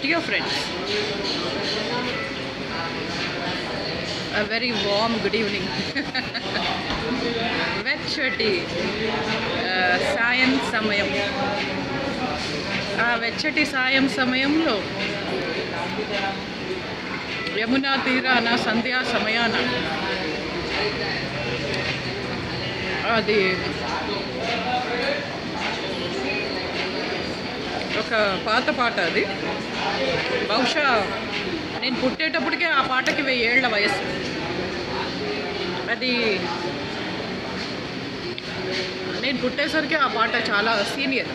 Dear friends, a very warm good evening. వెచ్చటి సాయం సమయం. ఆ వెచ్చటి సాయం సమయంలో యమునా తీరాన సంధ్యా సమయాన అది ఒక పాత పాట. అది బహుశా నేను పుట్టేటప్పటికే ఆ పాటకి 1000 ఏళ్ల వయసు. అది నేను పుట్టేసరికి ఆ పాట చాలా సీనియర్.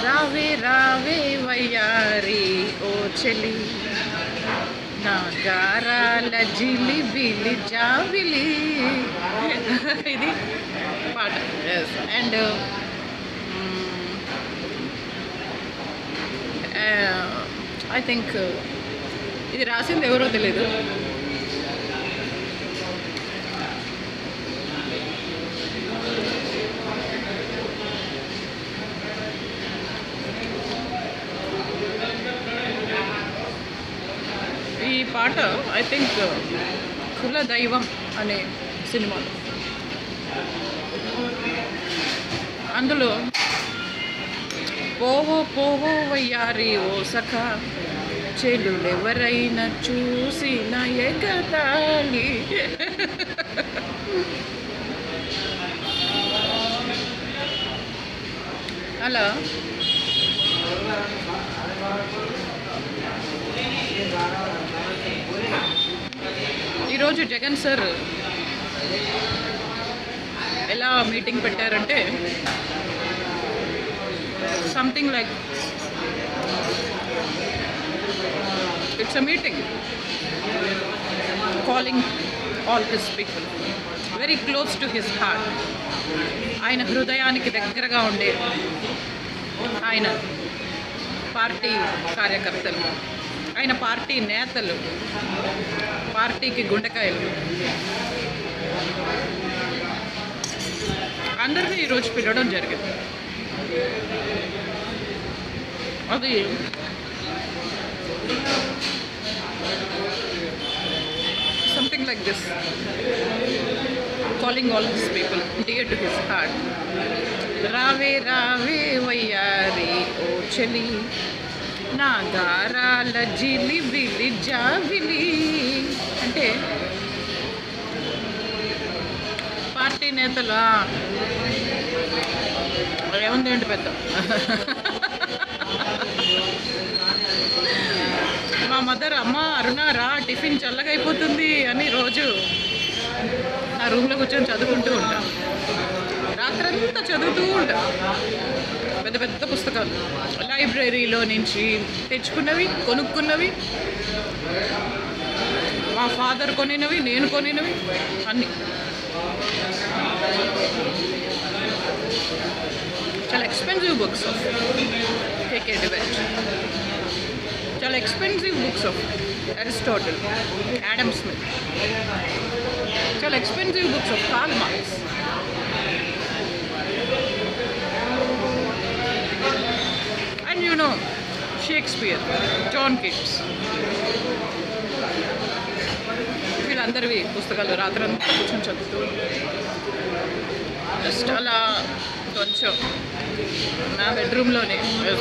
రావే రావే వయ్యారి ఓ చెలి, నా గారాల జిలిబిలి జాబిలి, ఇది పాట. అండ్ ఐ థింక్ ఇది రాసింది ఎవరో తెలీదు. ఈ పాట ఐ థింక్ కులదైవం అనే సినిమాలో, అందులో పోవో పోవో వయ్యారి ఓ సఖ, చెలులెవరైనా చూసిన ఎగతాళి, అలా ఈరోజు జగన్ సార్ ఎలా మీటింగ్ పెట్టారంటే, something like it's a meeting calling all his people very close to his heart. ఆయన హృదయానికి దగ్గరగా ఉండే ఆయన పార్టీ కార్యకర్తలు, ఆయన పార్టీ నేతలు, పార్టీకి గుండెకాయలు అందరినీ ఈరోజు పిలవడం జరిగింది. అది something like this, calling all this people dear to his heart. రావే రావే వయ్యారి ఓ చెలి, నా గారాల జిలిబిలి జాబిలి. అంటే పార్టీ నేతలు ఏముంది ఏంటి పెద్ద, మా మదర్ అమ్మ అరుణ రా టిఫిన్ చల్లగా అయిపోతుంది అని రోజు నా రూమ్లో కూర్చొని చదువుకుంటూ ఉంటాను. రాత్రంతా చదువుతూ ఉంటాను. పెద్ద పెద్ద పుస్తకాలు లైబ్రరీలో నుంచి తెచ్చుకున్నవి, కొనుక్కున్నవి, మా ఫాదర్ కొనినవి, నేను కొనినవి అన్నీ. చాలా expensive books of KK Dewett, చాలా expensive books of Aristotle, Adam Smith, చాలా expensive books of Karl Marx, and you know Shakespeare, John Keats, వీళ్ళందరివి పుస్తకాలు రాత్రంతా కూర్చొని చదువుతూ జస్ట్ అలా కొంచెం నా బెడ్రూమ్లోనే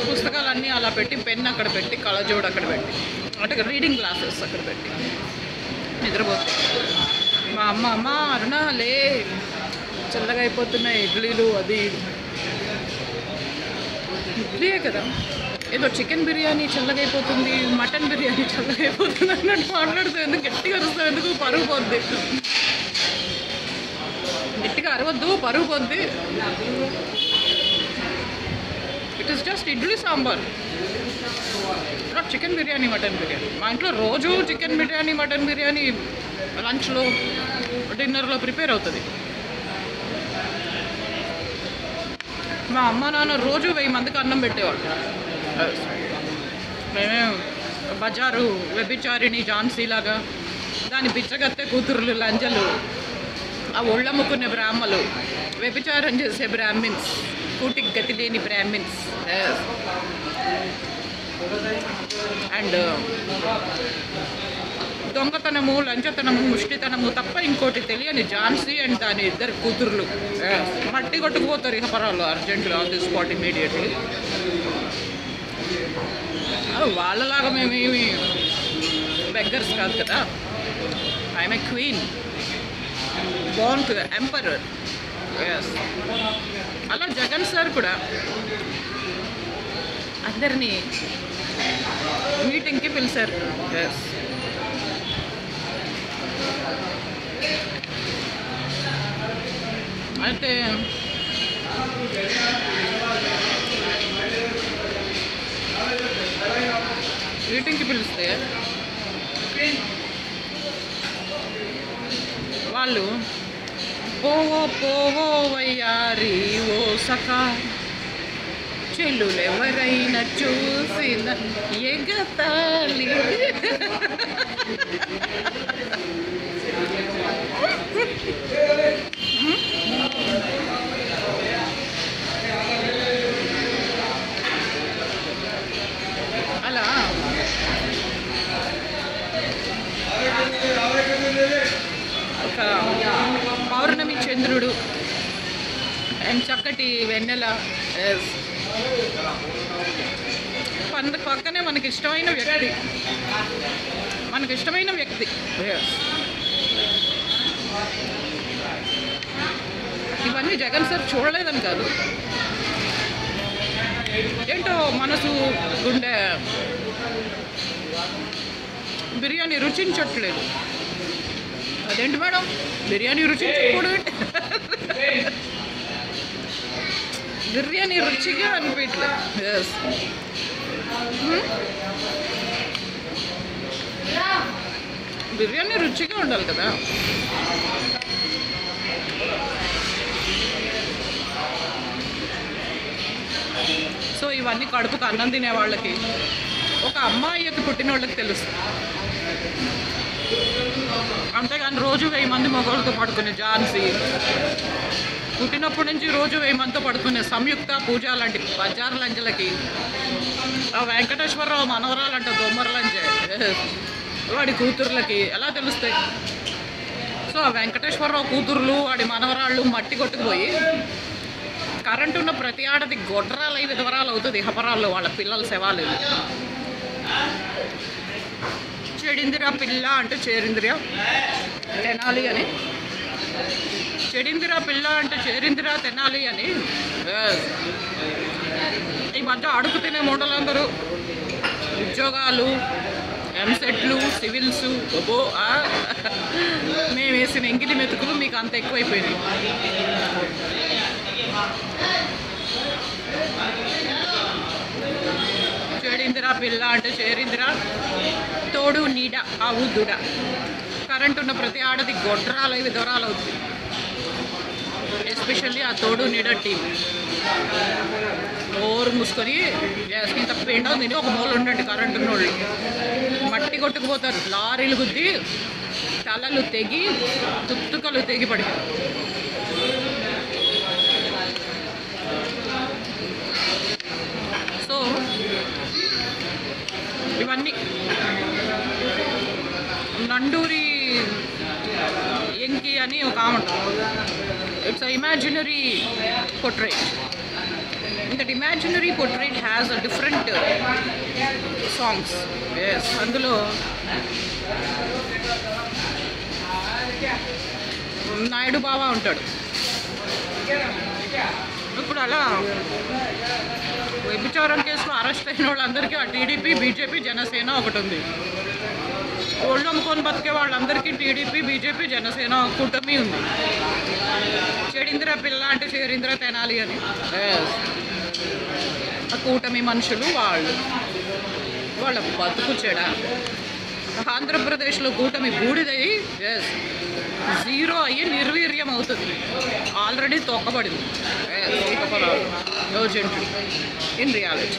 పుస్తకాలన్నీ అలా పెట్టి, పెన్ అక్కడ పెట్టి, కళ్ళజోడు అక్కడ పెట్టి, అంటే రీడింగ్ గ్లాసెస్ అక్కడ పెట్టి నిద్రపోతుంది. మా అమ్మ అరుణ లే చల్లగా అయిపోతున్నాయి ఇడ్లీలు, అది ఇడ్లీయే కదా, ఏదో చికెన్ బిర్యానీ చల్లగా అయిపోతుంది, మటన్ బిర్యానీ చల్లగా అయిపోతుంది అన్నట్టు మాట్లాడుతూ ఎందుకు గట్టిగా అరుస్తావు, ఎందుకు పరుగు పోద్ది, గట్టిగా అరవద్దు పరుగు పోద్ది. It is just idli sambar, not chicken biryani, mutton biryani. మా ఇంట్లో రోజు చికెన్ బిర్యానీ, మటన్ బిర్యానీ లంచ్లో, డిన్నర్లో ప్రిపేర్ అవుతుంది. మా అమ్మ నాన్న రోజు 1000 మందికి అన్నం పెట్టేవాళ్ళు. మేమే బజారు వ్యభిచారిణి ఝాన్సీ లాగా, దాని బిచ్చగత్తె కూతురులు లంజలు, ఆ ఒళ్ళమ్ముకునే బ్రాహ్మలు, వ్యభిచారం చేసే బ్రాహ్మిన్స్, కూటికి గతి లేని బ్రాహ్మిన్స్ అండ్ దొంగతనము లంచతనము ముష్టితనము తప్ప ఇంకోటి తెలియని ఝాన్సీ అండ్ దాని ఇద్దరు కూతుర్లు మట్టి కొట్టుకుపోతారు ఇహపరాలు అర్జెంటుగా ఆన్ ది స్పాట్ ఇమీడియట్లీ. వాళ్ళలాగా మేమేమి బెగ్గర్స్ కాదు కదా. I'm a queen Born to emperor. అలా జగన్ సార్ కూడా అందరినీ మీటింగ్కి పిలిచారు. అయితే మీటింగ్కి పిలిస్తే వాళ్ళు పోవో పోవో వయ్యారి ఓ సఖా చెల్లులెవరైనా చూసిన ఎగతాళి అలా ఒక పౌర్ణమి చంద్రుడు అండ్ చక్కటి వెన్నెల పక్కనే మనకి ఇష్టమైన వ్యక్తి ఇవన్నీ జగన్ సార్ చూడలేదని కాదు, ఏంటో మనసు గుండె బిర్యానీ రుచించట్లేదు. అదేంటి మేడం బిర్యానీ రుచించకూడదు, బిర్యానీ రుచిగా అనిపించలేదు. బిర్యానీ రుచిగా ఉండాలి కదా. సో ఇవన్నీ కడుపుకు అన్నం తినే వాళ్ళకి, ఒక అమ్మాయికి పుట్టిన వాళ్ళకి తెలుస్తుంది. అంతేగాని రోజు 1000 మంది మగవాళ్ళతో పడుకునే ఝాన్సీ, పుట్టినప్పటి నుంచి రోజు 1000 మందితో పడుకునే సంయుక్త, పూజ లాంటి బజార్ లంజలకి, ఆ వెంకటేశ్వరరావు మనవరాలంట దొమ్మరలంజే వాడి కూతుర్లకి ఎలా తెలుస్తాయి? సో ఆ వెంకటేశ్వరరావు కూతుర్లు వాడి మనవరాళ్ళు మట్టి కొట్టుకుపోయి కరెంటు ఉన్న ప్రతి ఆడది గొడ్రాలై విధవరాలు అవుతుంది ఇహపరాల్లో వాళ్ళ పిల్లల శవాలు. చెడిందిరా పిల్ల అంటే చేరిందిరా తెనాలి అని, చెడిందిరా పిల్ల అంటే చేరిందిరా తెనాలి అని ఈ మధ్య అడుగు తినే మూటలందరూ ఉద్యోగాలు, ఎంసెట్లు, సివిల్స్, మేము వేసిన ఎంగిలి మెతుకులు మీకు అంత ఎక్కువైపోయినాయి. చెడిందిరా పిల్ల అంటే చేరిందిరా తోడు నీడ ఆవు దుడ, కరెంట్ ఉన్న ప్రతి ఆడది గొడ్రాలు విధవరాలు అవుతుంది. ఎస్పెషల్లీ ఆ తోడు నీడ టీం ఓరు మూసుకొని ఇంత పెండ తిని ఒక మూల ఉండండి. కరెంటు ఉన్నోళ్ళు మట్టి కొట్టుకుపోతారు, లారీలు గుద్ది తలలు తెగి తుత్తుకలు తెగి పడి. సో ఇవన్నీ నండూరి ఎంకి అని ఒక ఆమె, it's imaginary portrait. That imaginary portrait has a different songs. Yes, అందులో నాయుడు బావా ఉంటాడు. ఇప్పుడు అలా వ్యభిచారం కేసులో అరెస్ట్ అయిన వాళ్ళందరికీ ఆ టీడీపీ, బీజేపీ, జనసేన ఒకటి ఉంది. ఒళ్ళు అమ్ముకొని బతికే వాళ్ళందరికీ టీడీపీ, బీజేపీ, జనసేన కూటమి ఉంది. చెడిందిరా పిల్ల అంటే చేరిందిరా తెనాలి అని ఆ కూటమి మనుషులు వాళ్ళ బతుకు చెడ. ఆంధ్రప్రదేశ్లో కూటమి బూడిదయ్యి జీరో అయ్యి నిర్వీర్యం అవుతుంది. ఆల్రెడీ తొక్కబడింది ఇన్ రియాలిటీ.